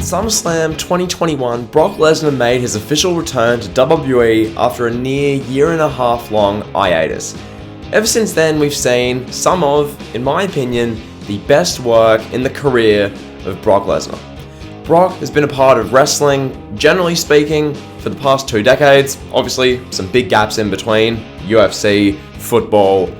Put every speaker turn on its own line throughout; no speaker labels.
SummerSlam 2021, Brock Lesnar made his official return to WWE after a near year-and-a-half long hiatus. Ever since then, we've seen some of, in my opinion, the best work in the career of Brock Lesnar. Brock has been a part of wrestling, generally speaking, for the past 2 decades. Obviously, some big gaps in between, UFC, football,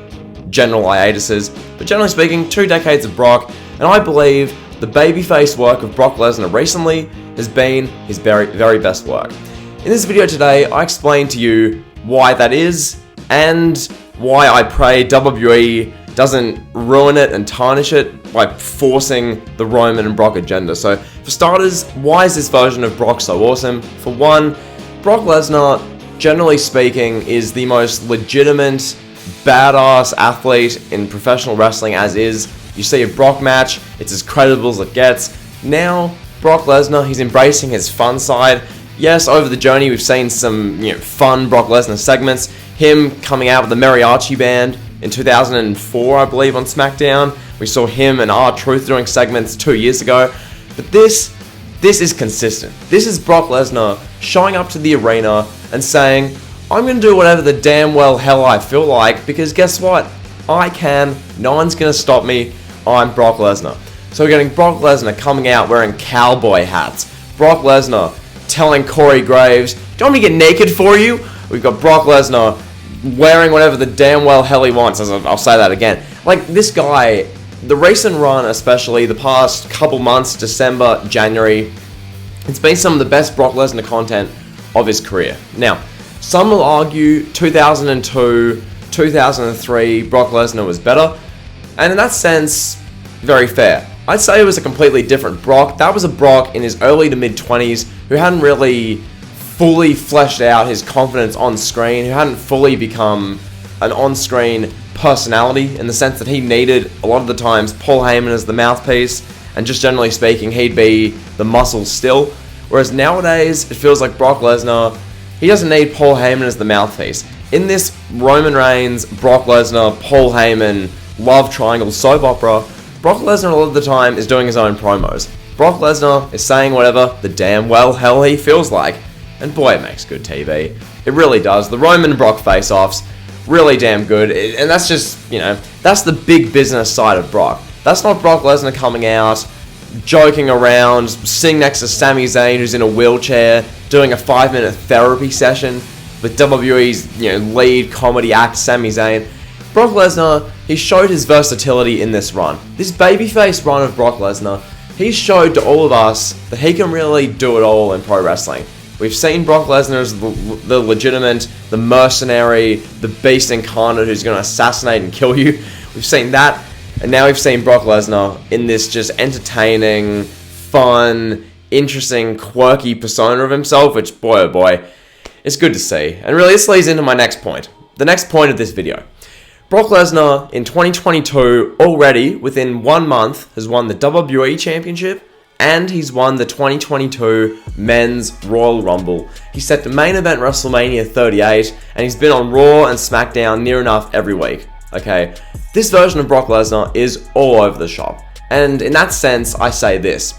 general hiatuses, but generally speaking, 2 decades of Brock, and I believe the babyface work of Brock Lesnar recently has been his very, very best work. In this video today, I explain to you why that is, and why I pray WWE doesn't ruin it and tarnish it by forcing the Roman and Brock agenda. So, for starters, why is this version of Brock so awesome? For one, Brock Lesnar, generally speaking, is the most legitimate, badass athlete in professional wrestling as is. You see a Brock match, it's as credible as it gets. Now, Brock Lesnar, he's embracing his fun side. Yes, over the journey, we've seen some fun Brock Lesnar segments. Him coming out with the Mariachi Band in 2004, I believe, on SmackDown. We saw him and R-Truth doing segments 2 years ago. But this is consistent. This is Brock Lesnar showing up to the arena and saying, I'm going to do whatever the damn well hell I feel like, because guess what? I can. No one's going to stop me. I'm Brock Lesnar. So we're getting Brock Lesnar coming out wearing cowboy hats. Brock Lesnar telling Corey Graves, do you want me to get naked for you? We've got Brock Lesnar wearing whatever the damn well hell he wants. I'll say that again. Like, this guy, the recent run, especially the past couple months, December, January, it's been some of the best Brock Lesnar content of his career. Now, some will argue 2002, 2003, Brock Lesnar was better, and in that sense, very fair. I'd say it was a completely different Brock. That was a Brock in his early to mid-20s who hadn't really fully fleshed out his confidence on screen, who hadn't fully become an on-screen personality in the sense that he needed, a lot of the times, Paul Heyman as the mouthpiece, and just generally speaking, he'd be the muscle still. Whereas nowadays, it feels like Brock Lesnar, he doesn't need Paul Heyman as the mouthpiece. In this Roman Reigns, Brock Lesnar, Paul Heyman love triangle soap opera, Brock Lesnar a lot of the time is doing his own promos. Brock Lesnar is saying whatever the damn well hell he feels like. And boy, it makes good TV. It really does. The Roman and Brock face-offs, really damn good. And that's just, that's the big business side of Brock. That's not Brock Lesnar coming out, joking around, sitting next to Sami Zayn, who's in a wheelchair, doing a 5-minute therapy session with WWE's lead comedy act, Sami Zayn. Brock Lesnar, he showed his versatility in this run. This babyface run of Brock Lesnar, he showed to all of us that he can really do it all in pro wrestling. We've seen Brock Lesnar as the legitimate, the mercenary, the beast incarnate who's going to assassinate and kill you. We've seen that, and now we've seen Brock Lesnar in this just entertaining, fun, interesting, quirky persona of himself, which, boy oh boy, it's good to see. And really, this leads into my next point. The next point of this video. Brock Lesnar, in 2022, already, within 1 month, has won the WWE Championship, and he's won the 2022 Men's Royal Rumble. He's set to main event WrestleMania 38, and he's been on Raw and SmackDown near enough every week. Okay, this version of Brock Lesnar is all over the shop. And in that sense, I say this.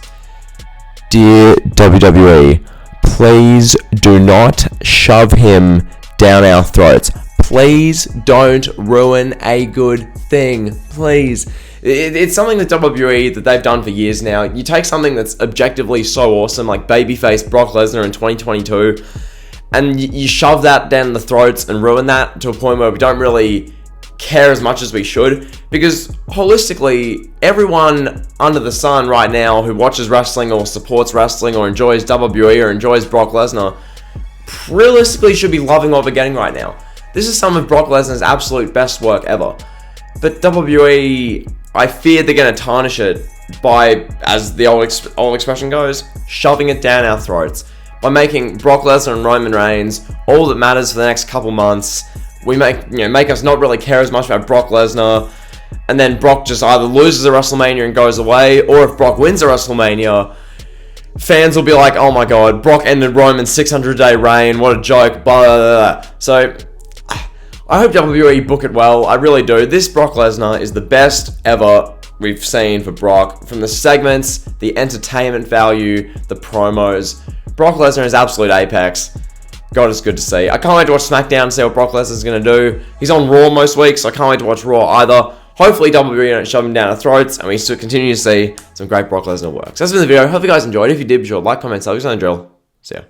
Dear WWE, please do not shove him down our throats. Please don't ruin a good thing. Please. It's something with WWE that they've done for years now. You take something that's objectively so awesome, like babyface Brock Lesnar in 2022, and you shove that down the throats and ruin that to a point where we don't really care as much as we should. Because holistically, everyone under the sun right now who watches wrestling or supports wrestling or enjoys WWE or enjoys Brock Lesnar realistically should be loving what we're getting right now. This is some of Brock Lesnar's absolute best work ever. But WWE, I fear they're going to tarnish it by, as the old expression goes, shoving it down our throats. By making Brock Lesnar and Roman Reigns all that matters for the next couple months. We make us not really care as much about Brock Lesnar. And then Brock just either loses a WrestleMania and goes away, or if Brock wins a WrestleMania, fans will be like, oh my god, Brock ended Roman's 600-day reign, what a joke, blah, blah, blah. So, I hope WWE book it well, I really do. This Brock Lesnar is the best ever we've seen for Brock, from the segments, the entertainment value, the promos, Brock Lesnar is absolute apex. God, it's good to see. I can't wait to watch SmackDown and see what Brock Lesnar's going to do. He's on Raw most weeks, so I can't wait to watch Raw either. Hopefully WWE don't shove him down our throats, and we still continue to see some great Brock Lesnar work. So that's been the video. Hope you guys enjoyed. If you did, be sure to like, comment, subscribe, and drill. See ya.